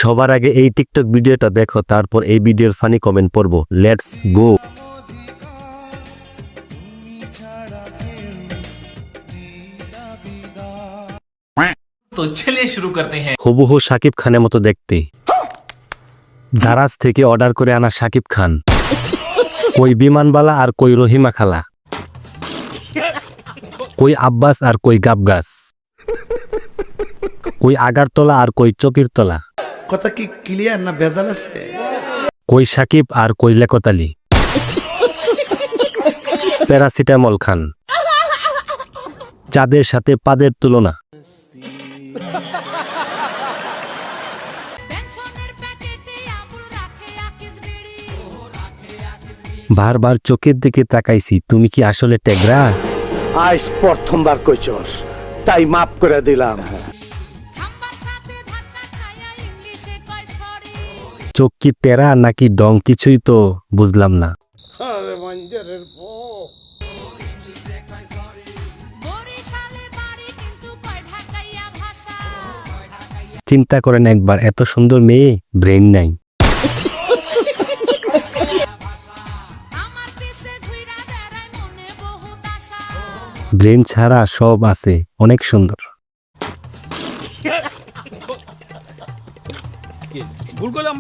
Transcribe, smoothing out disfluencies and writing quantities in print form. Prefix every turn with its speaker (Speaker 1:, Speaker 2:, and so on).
Speaker 1: সবার আগে এই টিকটক ভিডিওটা দেখো, তারপর এই ভিডিওর ফানি কমেন্ট পড়বো। Let's go.
Speaker 2: तो चलिए शुरू करते हैं।
Speaker 1: হুবহু শাকিব খানের মতো দেখতে। দারাজ থেকে অর্ডার করে আনা শাকিব খান। কই বিমানবালা আর কই রহিমা খালা, কই আব্বাস আর কই গাবগাছ, কই আগারতলা আর কই চকিরতলা,
Speaker 3: কথা কি ক্লিয়ার না ভেজাল আছে?
Speaker 1: কই সাকিব আর কই লেকতালি। প্যারাসিটামল খান, চাঁদের সাথে পাদের তুলনা। বারবার চোখের দিকে তাকাইছি, তুমি কি আসলে টেগরা?
Speaker 3: আজ প্রথমবার কইছস, তাই মাফ করে দিলাম।
Speaker 1: চোখ কি টেরা নাকি ডং, কিছুই তো বুঝলাম না। চিন্তা করেন একবার, এত সুন্দর মেয়ে, ব্রেন নাই। ব্রেন ছাড়া সব আছে, অনেক সুন্দর।
Speaker 4: ভুল করলাম।